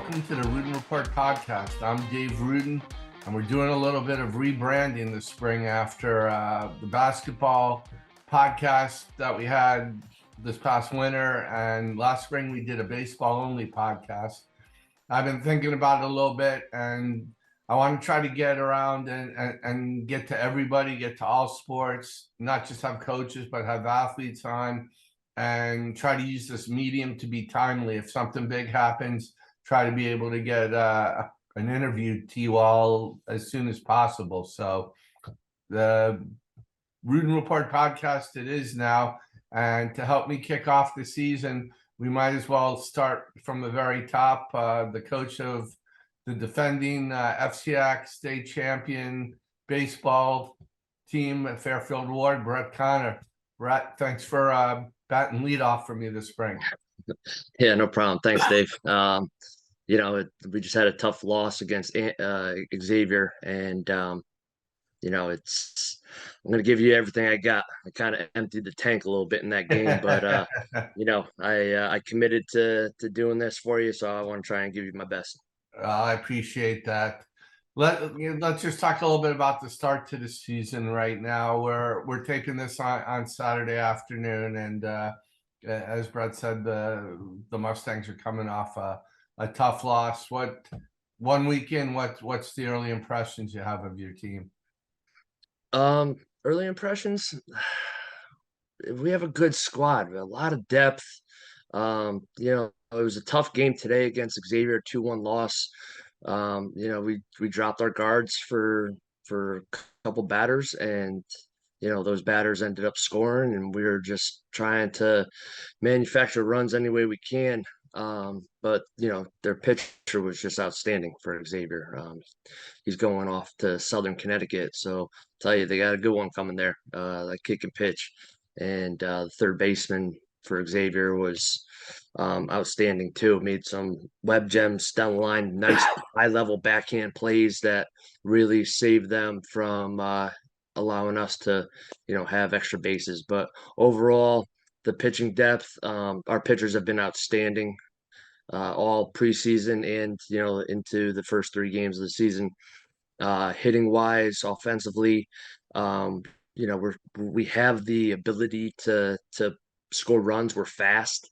welcome to the Ruden Report podcast. I'm Dave Ruden, and we're doing a little bit of rebranding this spring after the basketball podcast that we had this past winter, and last spring we did a baseball-only podcast. I've been thinking about it a little bit, and I want to try to get around and get to everybody, get to all sports, not just have coaches, but have athletes on, and try to use this medium to be timely. If something big happens, try to be able to get an interview to you all as soon as possible. So the Ruden Report podcast it is now. And to help me kick off the season, we might as well start from the very top. The coach of the defending FCX state champion baseball team at Fairfield Warde, Brett Connor. Brett, thanks for batting leadoff for me this spring. Yeah, no problem. Thanks, Dave. We just had a tough loss against Xavier, and I'm going to give you everything I got. I kind of emptied the tank a little bit in that game, but I committed to doing this for you, so I want to try and give you my best. I appreciate that. Let's just talk a little bit about the start to the season right now. We're taping this on Saturday afternoon, and as Brett said, the Mustangs are coming off a tough loss. What 1 week in? What's the early impressions you have of your team? Early impressions. We have a good squad, a lot of depth. It was a tough game today against Xavier, 2-1 loss. We dropped our guards for a couple batters, and those batters ended up scoring, and we were just trying to manufacture runs any way we can. But their pitcher was just outstanding for Xavier. He's going off to Southern Connecticut, so I'll tell you, they got a good one coming there. Like kick and pitch, and the third baseman for Xavier was outstanding too. Made some web gems down the line, nice high level backhand plays that really saved them from allowing us to, have extra bases. But overall, the pitching depth, our pitchers have been outstanding all preseason and into the first 3 games of the season. Hitting wise, offensively, um, we have the ability to score runs. We're fast.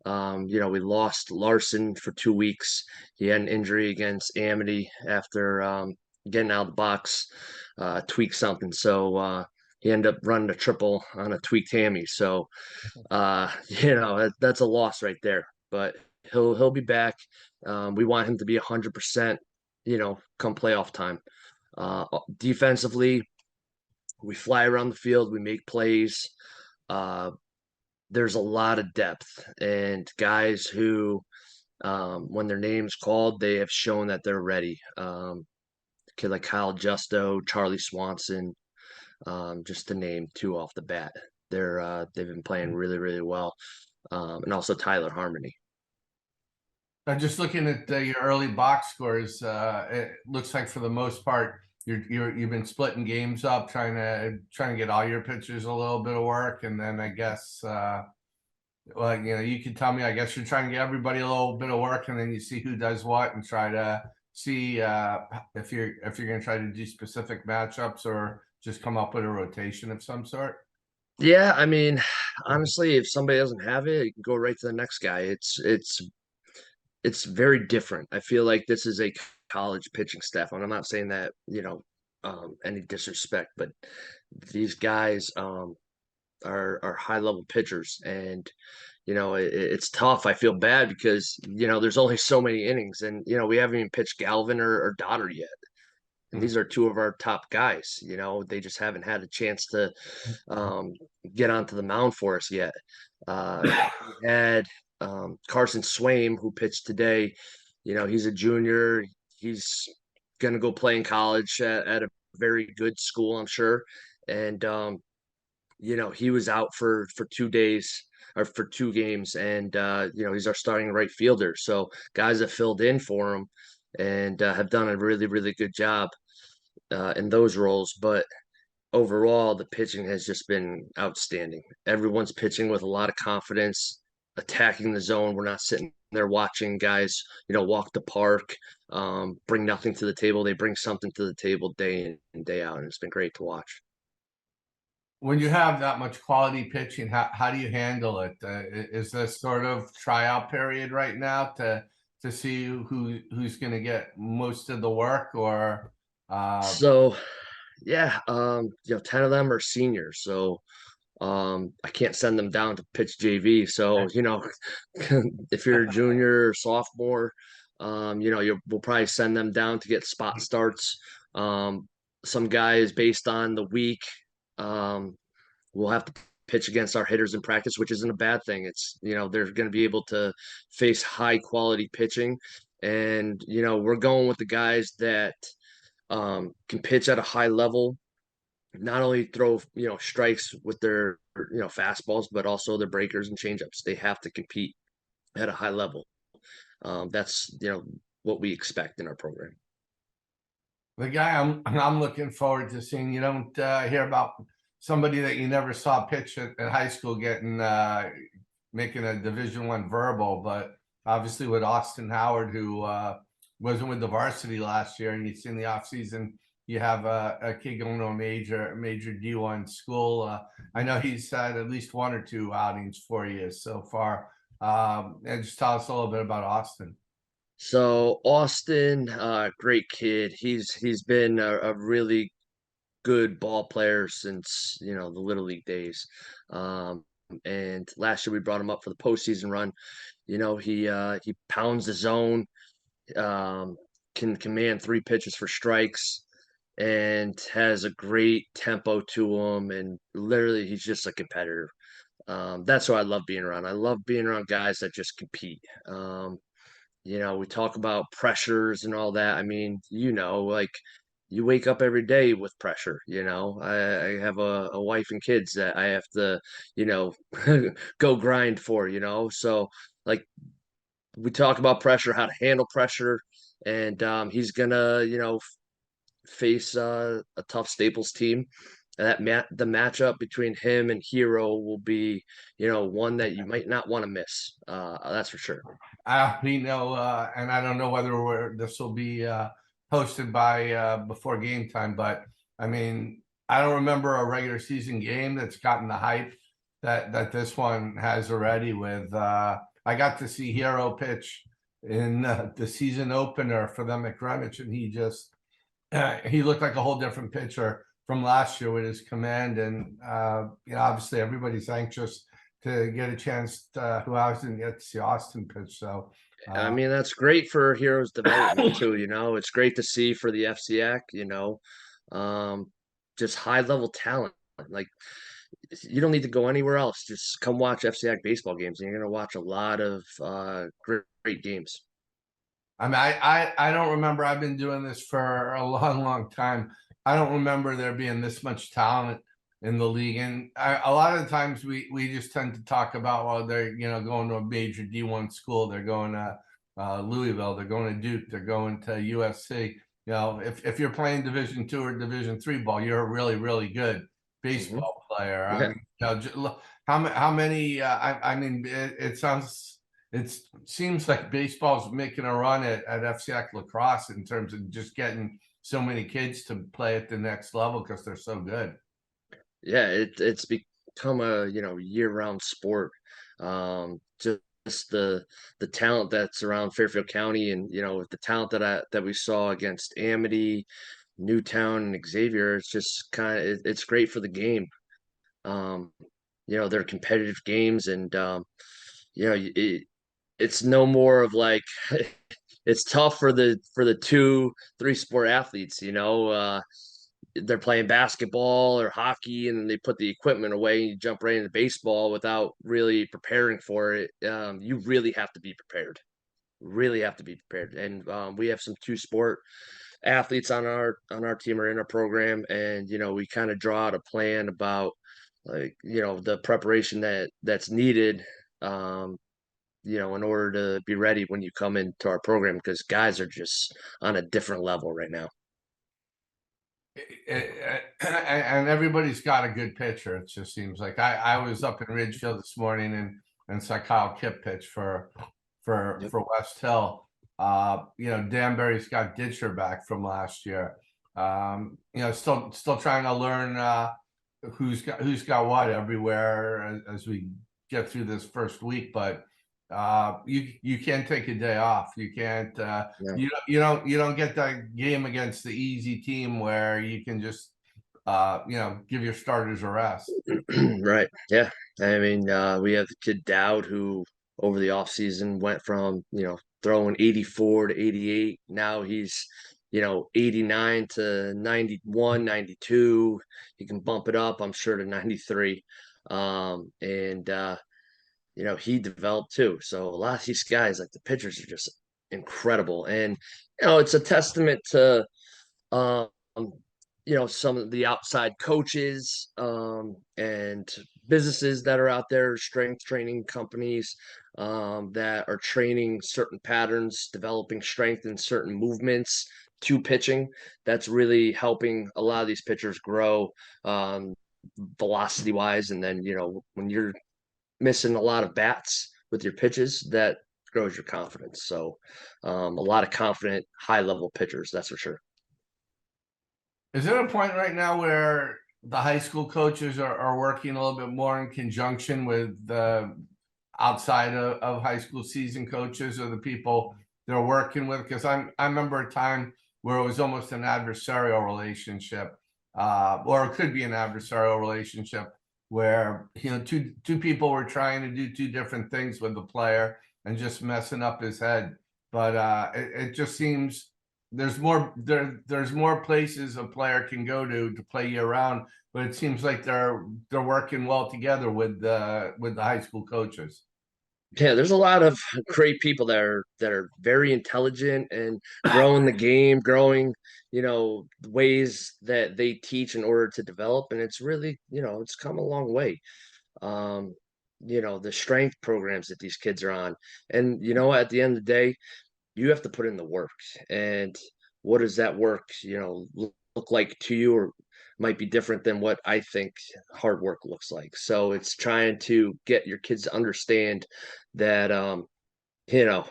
We lost Larson for 2 weeks. He had an injury against Amity after getting out of the box, tweaked something. So he ended up running a triple on a tweaked hammy. So that's a loss right there. But he'll be back. We want him to be 100%. Come playoff time. Defensively, we fly around the field. We make plays. Uh, there's a lot of depth and guys who, when their name's called, they have shown that they're ready. Kid like Kyle Justo, Charlie Swanson, just to name two off the bat. They've been playing really, really well, and also Tyler Harmony. I'm just looking at your early box scores. It looks like for the most part, you've been splitting games up, trying to get all your pitchers a little bit of work, and then I guess, well, you can tell me. I guess you're trying to get everybody a little bit of work, and then you see who does what, and try to see if you're going to try to do specific matchups or just come up with a rotation of some sort. Yeah, I mean, honestly, if somebody doesn't have it, you can go right to the next guy. It's very different. I feel like this is a college pitching staff, and I'm not saying that, any disrespect, but these guys are high level pitchers, and it's tough. I feel bad because there's only so many innings, and we haven't even pitched Galvin or Dodder yet, and these are two of our top guys. They just haven't had a chance to um, get onto the mound for us yet. We had Carson Swaim, who pitched today. He's a junior. He's going to go play in college at a very good school, I'm sure. And he was out for 2 days or for 2 games, and he's our starting right fielder. So guys have filled in for him and have done a really, really good job in those roles. But overall, the pitching has just been outstanding. Everyone's pitching with a lot of confidence. attacking the zone. We're not sitting there watching guys, walk the park, bring nothing to the table. They bring something to the table day in and day out, and it's been great to watch. When you have that much quality pitching, how do you handle it? Is this sort of tryout period right now to see who's going to get most of the work, or So, yeah, 10 of them are seniors, so I can't send them down to pitch JV. So, if you're a junior or sophomore, we'll probably send them down to get spot starts. Some guys based on the week, um, we'll have to pitch against our hitters in practice, which isn't a bad thing. It's, they're going to be able to face high quality pitching. And, we're going with the guys that can pitch at a high level, not only throw strikes with their fastballs, but also their breakers and changeups. They have to compete at a high level. That's what we expect in our program. the guy I'm looking forward to seeing? You don't hear about somebody that you never saw pitch at high school getting making a Division I verbal, but obviously with Austin Howard, who wasn't with the varsity last year, and you see in the offseason you have a kid going to a major D1 school. I know he's had at least one or two outings for you so far. And just tell us a little bit about Austin. So Austin, great kid. He's been a really good ball player since the little league days. And last year we brought him up for the postseason run. He pounds the zone, um, can command 3 pitches for strikes, and has a great tempo to him. And literally, he's just a competitor. That's what I love being around. I love being around guys that just compete. We talk about pressures and all that. I mean, like you wake up every day with pressure. I have a wife and kids that I have to, you know, go grind for, So like we talk about pressure, how to handle pressure, and he's gonna, face a tough Staples team. And the matchup between him and Hero will be, one that you might not want to miss. That's for sure. We know, and I don't know whether this will be posted by before game time, but I mean, I don't remember a regular season game that's gotten the hype that this one has already. With I got to see Hero pitch in the season opener for them at Greenwich, and he looked like a whole different pitcher from last year with his command, and obviously everybody's anxious to get a chance who hasn't yet to see Austin pitch. So I mean, that's great for Heroes development too. It's great to see for the FCAC. Um, just high level talent. Like you don't need to go anywhere else. Just come watch FCAC baseball games, and you're gonna watch a lot of great games. I mean, I don't remember. I've been doing this for a long time. I don't remember there being this much talent in the league. And a lot of the times we just tend to talk about, well, they're going to a major D1 school, they're going to Louisville, they're going to Duke, they're going to USC. If you're playing Division II or Division III ball, you're a really good baseball player. I Yeah. mean, how many? I mean, it seems like baseball's making a run at FCAC lacrosse in terms of just getting so many kids to play at the next level because they're so good. Yeah, it's become a year-round sport. Just the talent that's around Fairfield County, and the talent that we saw against Amity, Newtown, and Xavier. It's just it's great for the game. Um, they're competitive games, and it's no more of like it's tough for the 2, 3 sport athletes. They're playing basketball or hockey, and they put the equipment away and you jump right into baseball without really preparing for it. You really have to be prepared. Really have to be prepared. And we have some 2 sport athletes on our team or in our program, and we kind of draw out a plan about like the preparation that's needed. In order to be ready when you come into our program, because guys are just on a different level right now. And everybody's got a good pitcher. It just seems like I was up in Ridgefield this morning, and and it's like Kyle Kipp pitch for Yep. West Hill. Danbury's got Ditcher back from last year. Still trying to learn who's got what everywhere as we get through this first week. But you can't take a day off. You can't. Yeah. You don't get that game against the easy team where you can just give your starters a rest. Right. Yeah. I mean, we have the kid Dowd who over the offseason went from, throwing 84 to 88. Now he's, 89 to 91, 92. He can bump it up, I'm sure, to 93. And he developed too. So a lot of these guys, like the pitchers, are just incredible. And, it's a testament to um, some of the outside coaches and businesses that are out there, strength training companies that are training certain patterns, developing strength in certain movements to pitching. That's really helping a lot of these pitchers grow velocity wise. And then, when you're missing a lot of bats with your pitches, that grows your confidence. So a lot of confident, high level pitchers, that's for sure. Is there a point right now where the high school coaches are working a little bit more in conjunction with the outside of high school season coaches or the people they're working with? Because I remember a time where it was almost an adversarial relationship, or it could be an adversarial relationship where two people were trying to do two different things with the player and just messing up his head. But it just seems there's more places a player can go to play year round, but it seems like they're working well together with the high school coaches. Yeah, there's a lot of great people that are very intelligent and growing the game, growing, ways that they teach in order to develop. And it's really, it's come a long way. Um, the strength programs that these kids are on. And at the end of the day, you have to put in the work. And what does that work, look like to you, or might be different than what I think hard work looks like. So it's trying to get your kids to understand that you know,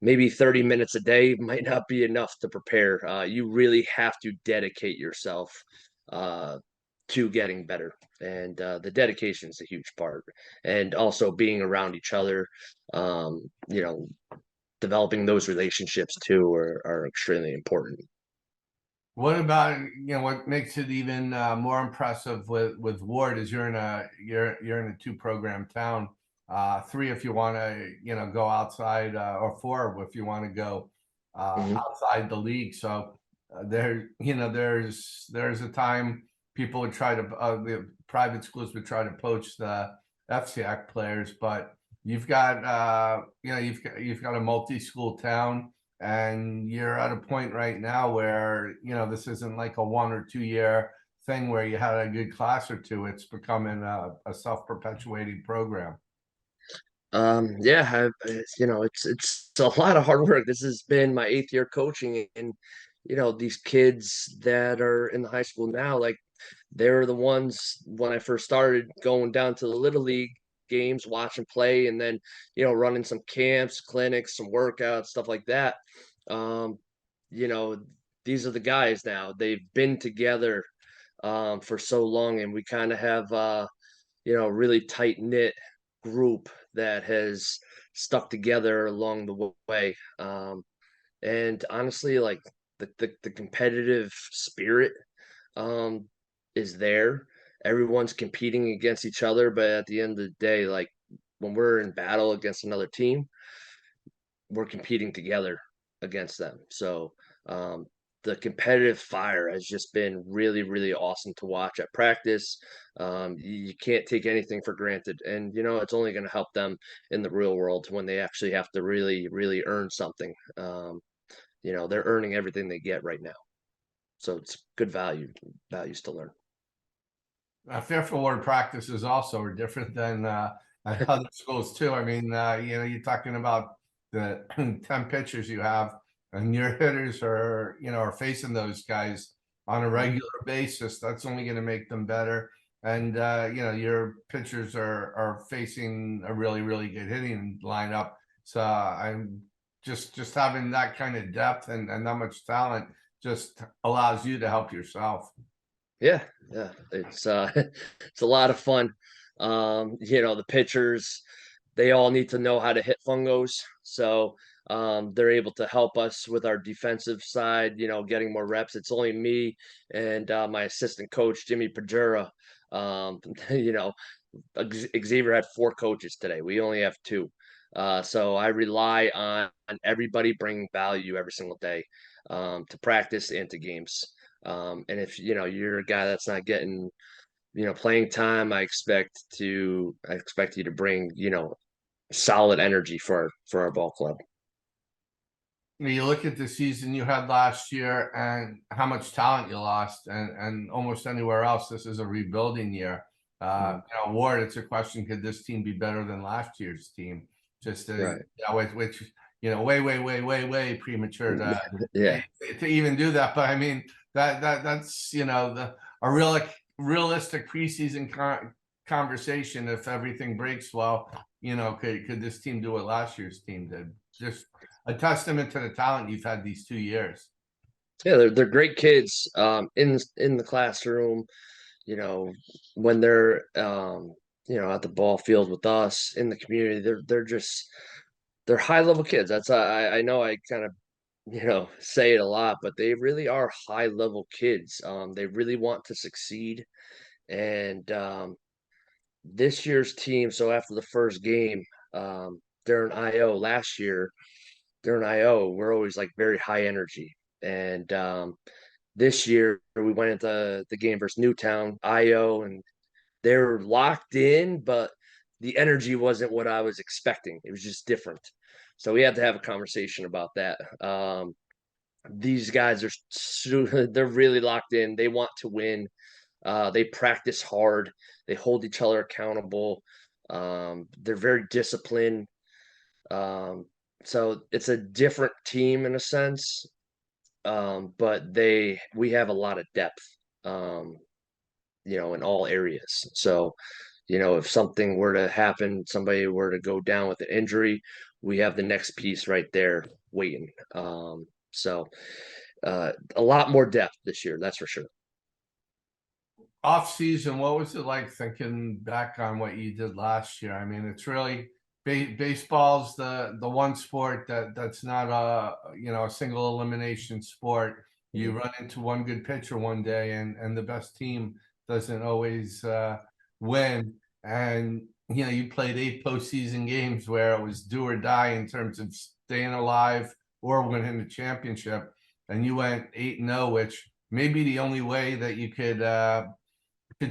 maybe 30 minutes a day might not be enough to prepare. You really have to dedicate yourself uh to getting better. And the dedication is a huge part. And also being around each other, um, you know, developing those relationships too are extremely important. What about what makes it even more impressive with Ward is you're in a two program town, three if you want to go outside, or four if you want to go Mhm. outside the league. So there's a time people would try to the private schools would try to poach the FCAC players, but you've got a multi school town, and you're at a point right now where this isn't like a 1 or 2 year thing where you had a good class or two. It's becoming a self-perpetuating program. Yeah, it's a lot of hard work. This has been my 8th year coaching, and these kids that are in the high school now, like they're the ones when I first started going down to the little league games, watching play, and then running some camps, clinics, some workouts, stuff like that. Um, you know, these are the guys now. They've been together for so long, and we kind of have really tight knit group that has stuck together along the way. And honestly, like the competitive spirit um, is there. Everyone's competing against each other, but at the end of the day, like when we're in battle against another team, we're competing together against them. So um, the competitive fire has just been really, really awesome to watch at practice. You can't take anything for granted, and it's only going to help them in the real world when they actually have to really, really earn something. They're earning everything they get right now, so it's good values to learn. Fairfield Warde practices also are different than at other schools too. I mean, you're talking about the 10 pitchers you have, and your hitters are facing those guys on a regular basis. That's only going to make them better. and your pitchers are facing a really really good hitting lineup. So I'm just having that kind of depth and that much talent just allows you to help yourself. Yeah, yeah, it's it's a lot of fun. The pitchers, they all need to know how to hit fungos, so they're able to help us with our defensive side. Getting more reps. It's only me and my assistant coach Jimmy Pajura. Um, you know, Xavier had 4 coaches today. We only have 2. So I rely on everybody bringing value every single day to practice and to games. And if you're a guy that's not getting playing time, I expect you to bring solid energy for our ball club. You look at the season you had last year and how much talent you lost, and almost anywhere else, this is a rebuilding year. Ward, it's a question: could this team be better than last year's team? Just Right. which way premature Yeah. to even do that. But I mean that's the a realistic preseason conversation. If everything breaks well, could this team do what last year's team did? Just a testament to the talent you've had these 2 years. Yeah, they're great kids in the classroom, when they're at the ball field with us in the community, they're high level kids. That's I know I kind of say it a lot, but they really are high level kids. They really want to succeed, and this year's team. So after the first game, during IO last year, during IO, we're always like very high energy, and this year we went into the game versus Newtown IO, and they were locked in, but the energy wasn't what I was expecting. It was just different. So we had to have a conversation about that. These guys they're really locked in. They want to win. They practice hard. They hold each other accountable. They're very disciplined. So it's a different team in a sense, but we have a lot of depth, um, in all areas. So, if something were to happen, somebody were to go down with an injury, we have the next piece right there waiting. So a lot more depth this year, that's for sure. Off season, what was it like thinking back on what you did last year? I mean, it's really baseball's the one sport that's not a single elimination sport. You Mhm. run into one good pitcher one day, and the best team doesn't always win. And you played 8 postseason games where it was do or die in terms of staying alive or winning the championship, and you went 8-0, which may be the only way that you could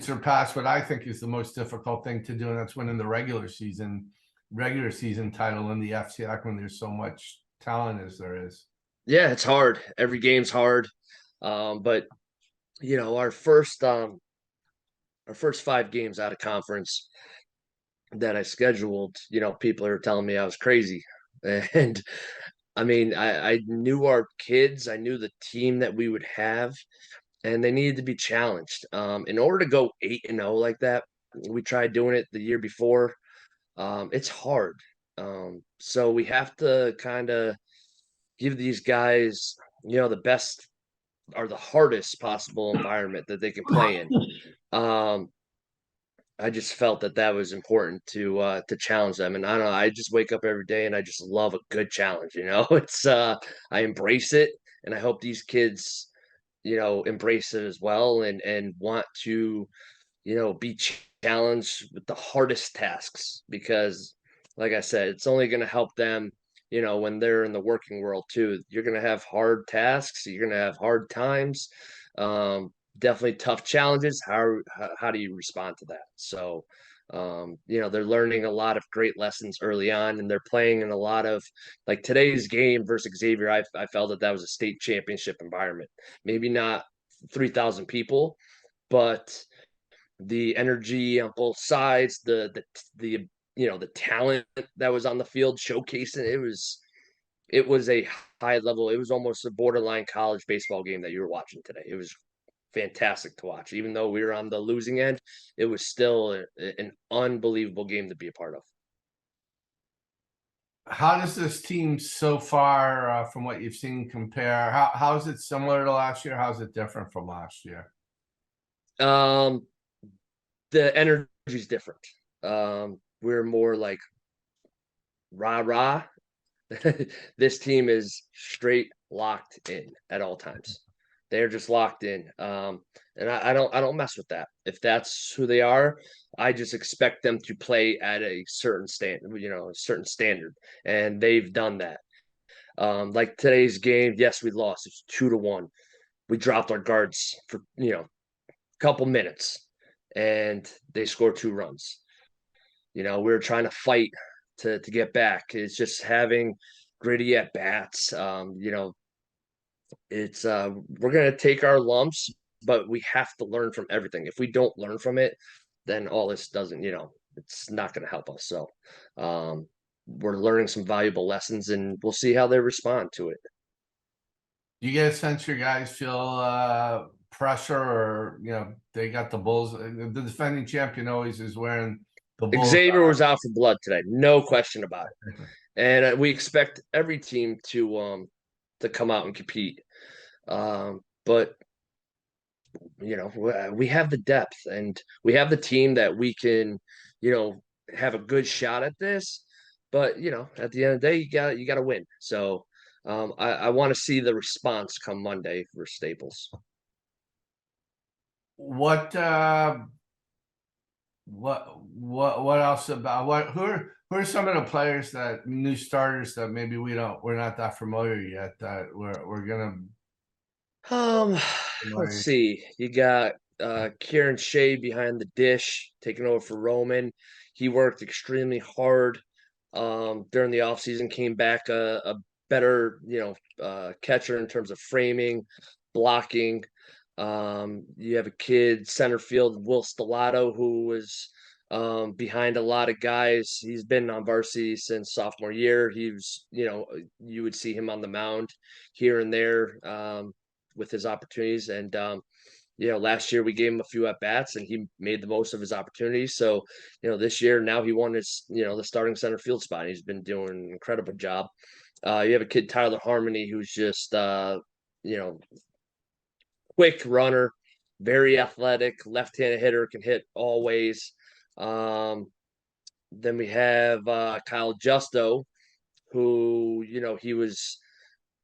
surpass what I think is the most difficult thing to do, and that's winning the regular season title in the FCI when there's so much talent as there is. Yeah, it's hard. Every game's hard. But you know, our first 5 games out of conference that I scheduled, people are telling me I was crazy. And I mean, I knew our kids, I knew the team that we would have, and they needed to be challenged. In order to go 8-0 like that, we tried doing it the year before. It's hard. So we have to kind of give these guys, the best or the hardest possible environment that they can play in. Um, I just felt that that was important to challenge them, and I don't know. I just wake up every day and I just love a good challenge. It's I embrace it, and I hope these kids, embrace it as well, and want to be challenged with the hardest tasks because, like I said, it's only going to help them, when they're in the working world too. You're going to have hard tasks, you're going to have hard times, definitely tough challenges. How do you respond to that? So, they're learning a lot of great lessons early on, and they're playing in a lot of like today's game versus Xavier. I felt that that was a state championship environment. Maybe not 3,000 people, but the energy on both sides, the the talent that was on the field showcasing it was a high level. It was almost a borderline college baseball game that you were watching today. It was fantastic to watch. Even though we were on the losing end, it was still an unbelievable game to be a part of. How does this team so far, from what you've seen, compare? How is it similar to last year? How is it different from last year? Um, the energy is different. We're more like rah rah. This team is straight locked in at all times. They're just locked in. And I don't mess with that. If that's who they are, I just expect them to play at a certain standard, a certain standard. And they've done that. Like today's game, yes, we lost. It's 2-1. We dropped our guards for, a couple minutes and they scored 2 runs. We were trying to fight to get back. It's just having gritty at bats. It's we're gonna take our lumps, but we have to learn from everything. If we don't learn from it, then all this doesn't, it's not gonna help us. So we're learning some valuable lessons and we'll see how they respond to it. Do you get a sense your guys feel pressure, or they got the Bulls? The defending champion always is wearing the Bulls. Xavier was out for blood today, no question about it. And we expect every team to come out and compete. But we have the depth and we have the team that we can, have a good shot at this. But at the end of the day, you got to win. So I want to see the response come Monday for Staples. What else about who are some of the players, that new starters that maybe we're not that familiar yet, that we're gonna Let's see. You got Kieran Shea behind the dish, taking over for Roman. He worked extremely hard during the offseason, came back a better, catcher in terms of framing, blocking. You have a kid, center field, Will Stellato, who was behind a lot of guys. He's been on varsity since sophomore year. He was, you would see him on the mound here and there with his opportunities. And last year we gave him a few at bats and he made the most of his opportunities. So, this year now he won his, the starting center field spot. He's been doing an incredible job. You have a kid, Tyler Harmony, who's just, quick runner, very athletic, left-handed hitter, can hit all ways. Then we have Kyle Justo, who, he was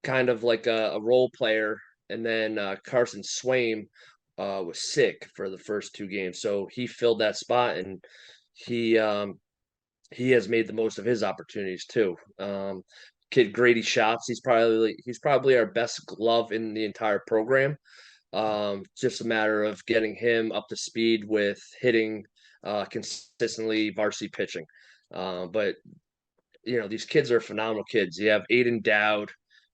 kind of like a role player. And then Carson Swaim was sick for the first 2 games. So he filled that spot and he has made the most of his opportunities too. Kid Grady Shots, he's probably our best glove in the entire program. Just a matter of getting him up to speed with hitting consistently varsity pitching. But these kids are phenomenal kids. You have Aiden Dowd,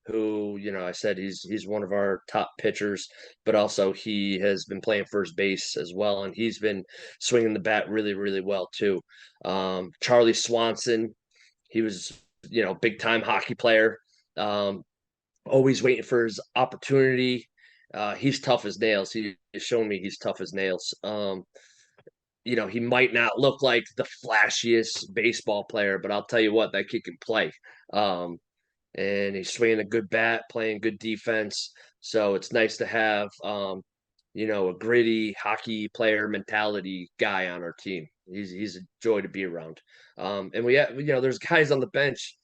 who, I said he's one of our top pitchers, but also he has been playing first base as well, and he's been swinging the bat really, really well too. Charlie Swanson, he was, big time hockey player, always waiting for his opportunity. He's tough as nails. He has shown me he's tough as nails. He might not look like the flashiest baseball player, but I'll tell you what, that kid can play. And he's swinging a good bat, playing good defense. So it's nice to have, a gritty hockey player mentality guy on our team. He's a joy to be around. And we have, there's guys on the bench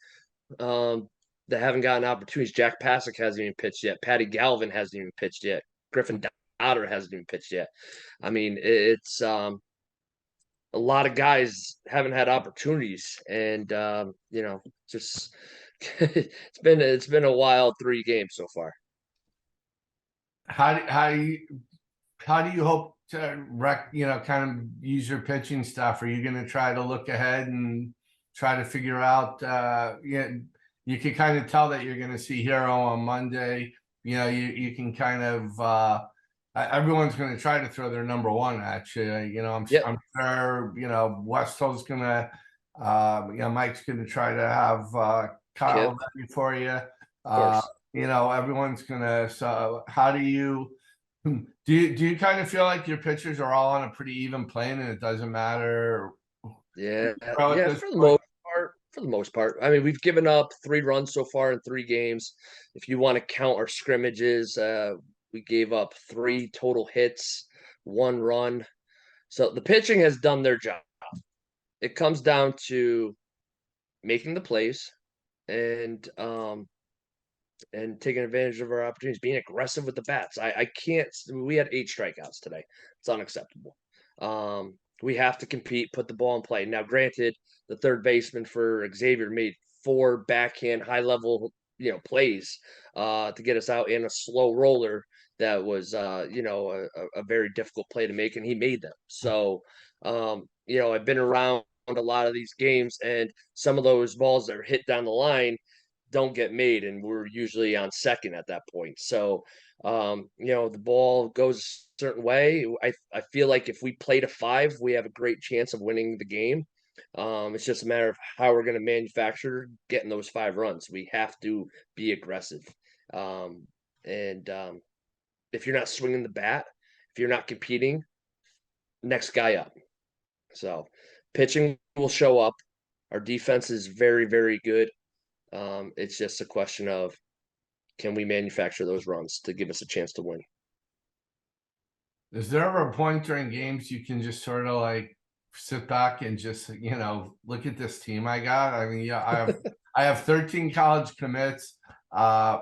that haven't gotten opportunities. Jack Pasick hasn't even pitched yet. Patty Galvin hasn't even pitched yet. Griffin Dotter hasn't even pitched yet. I mean, it's a lot of guys haven't had opportunities, and just it's been a wild 3 games so far. How do you hope to kind of use your pitching stuff? Are you going to try to look ahead and try to figure out? You can kind of tell that you're going to see Hero on Monday. You can kind of everyone's going to try to throw their number one at you. I'm sure Westall's going to Mike's going to try to have Kyle ready for you. Everyone's going to. So how do you Do you kind of feel like your pitchers are all on a pretty even plane and it doesn't matter Yeah, pro at yeah, this point? for the most part. I mean, we've given up 3 runs so far in 3 games. If you want to count our scrimmages, we gave up 3 total hits, 1 run. So the pitching has done their job. It comes down to making the plays and taking advantage of our opportunities, being aggressive with the bats. I can't. We had 8 strikeouts today. It's unacceptable. We have to compete, put the ball in play. Now, granted, the third baseman for Xavier made 4 backhand high level plays to get us out in a slow roller that was a very difficult play to make, and he made them. So I've been around a lot of these games, and some of those balls that are hit down the line don't get made, and we're usually on second at that point. So, the ball goes a certain way. I feel like if we play to 5, we have a great chance of winning the game. It's just a matter of how we're going to manufacture getting those 5 runs. We have to be aggressive. And if you're not swinging the bat, if you're not competing, next guy up. So, pitching will show up. Our defense is very, very good. It's just a question of can we manufacture those runs to give us a chance to win? Is there ever a point during games you can just sort of like sit back and just, look at this team I got? I mean, yeah, I have 13 college commits. Uh,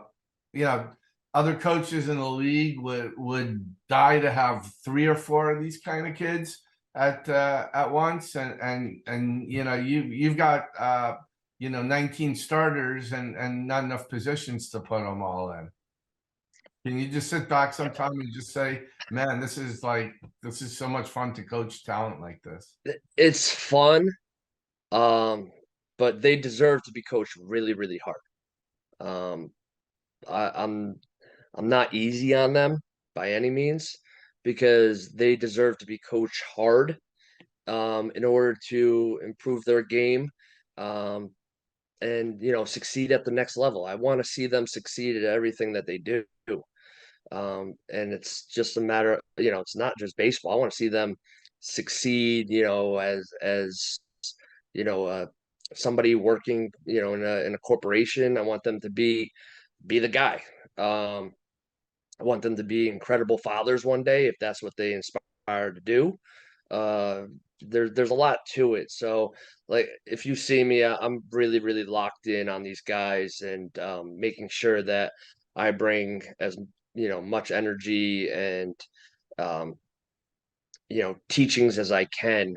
you know, other coaches in the league would die to have 3 or 4 of these kind of kids at once. And you've got 19 starters and not enough positions to put them all in. Can you just sit back sometime and just say, man, this is so much fun to coach talent like this? It's fun, but they deserve to be coached really, really hard. Um, I'm not easy on them by any means because they deserve to be coached hard in order to improve their game um, and succeed at the next level. I want to see them succeed at everything that they do. And it's just a matter of, it's not just baseball. I want to see them succeed, as you know, uh, somebody working, in a corporation. I want them to be the guy. I want them to be incredible fathers one day if that's what they inspire to do. Uh, there's a lot to it. So, like, if you see me, I'm really, really locked in on these guys and making sure that I bring as much energy and um, teachings as I can,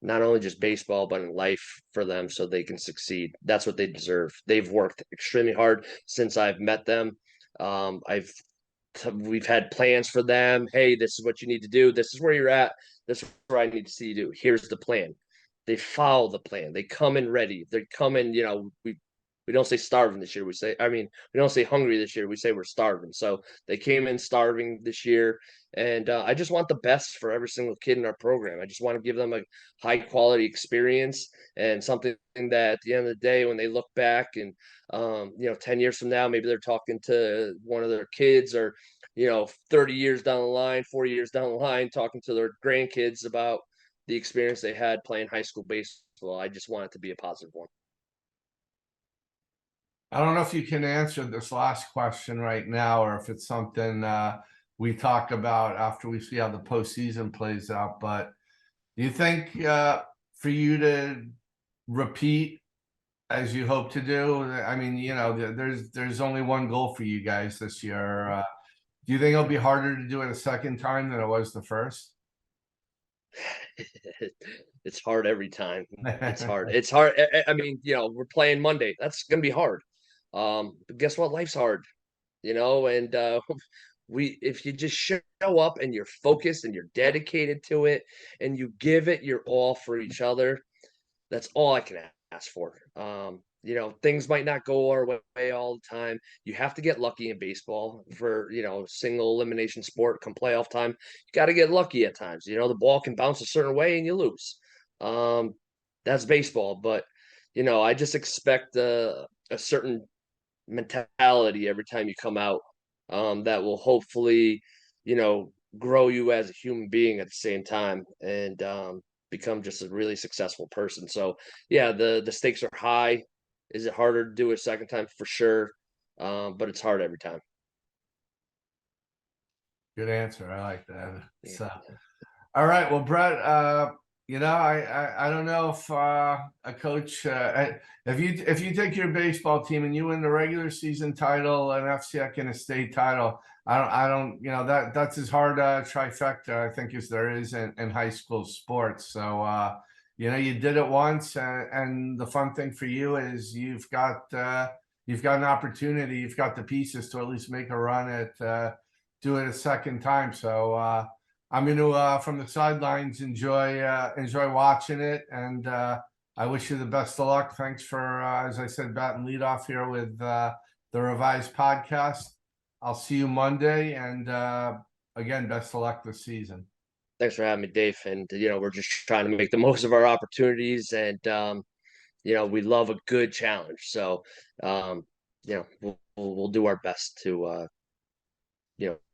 not only just baseball but in life for them, so they can succeed. That's what they deserve. They've worked extremely hard since I've met them. I've We've had plans for them. Hey, this is what you need to do. This is where you're at. This is where I need to see you do. Here's the plan. They follow the plan. They come in ready. They come in, we don't say starving this year. We don't say hungry this year. We say we're starving. So they came in starving this year. And I just want the best for every single kid in our program. I just want to give them a high quality experience and something that at the end of the day, when they look back and 10 years from now, maybe they're talking to one of their kids or, 30 years down the line, 40 years down the line, talking to their grandkids about the experience they had playing high school baseball. I just want it to be a positive one. I don't know if you can answer this last question right now, or if it's something we talk about after we see how the postseason plays out. But do you think for you to repeat as you hope to do? I mean, there's only one goal for you guys this year. Do you think it'll be harder to do it a second time than it was the first? It's hard every time. It's hard. It's hard. I mean, we're playing Monday. That's gonna be hard. But guess what? Life's hard, and if you just show up and you're focused and you're dedicated to it and you give it your all for each other, that's all I can ask for. Things might not go our way all the time. You have to get lucky in baseball for, single elimination sport come playoff time. You got to get lucky at times. The ball can bounce a certain way and you lose. Um, that's baseball. But, I just expect a certain mentality every time you come out that will hopefully grow you as a human being at the same time, and become just a really successful person. So yeah, the stakes are high. Is it harder to do a second time? For sure. But it's hard every time. Good answer. I like that. Yeah. So, all right. Well, Brett, I don't know if a coach, if you take your baseball team and you win the regular season title, an FCIC and a state title, I don't, that's as hard a trifecta I think as there is in high school sports. So, you did it once, and the fun thing for you is you've got an opportunity, you've got the pieces to at least make a run at do it a second time. So. I'm going to, from the sidelines, enjoy watching it, and I wish you the best of luck. Thanks for, as I said, batting lead off here with the revised podcast. I'll see you Monday, and again, best of luck this season. Thanks for having me, Dave. And we're just trying to make the most of our opportunities, and we love a good challenge. So we'll do our best to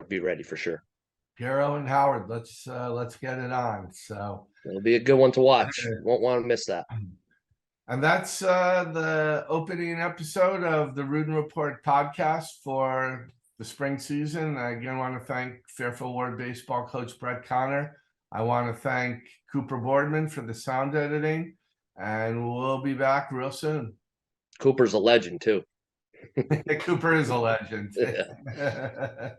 be ready for sure. Garo and Howard, let's get it on. So It'll be a good one to watch. Won't want to miss that. And that's the opening episode of the Ruden Report podcast for the spring season. I again want to thank Fairfield Warde baseball coach Brett Connor. I want to thank Cooper Boardman for the sound editing, and we'll be back real soon. Cooper's a legend too. Cooper is a legend. Yeah.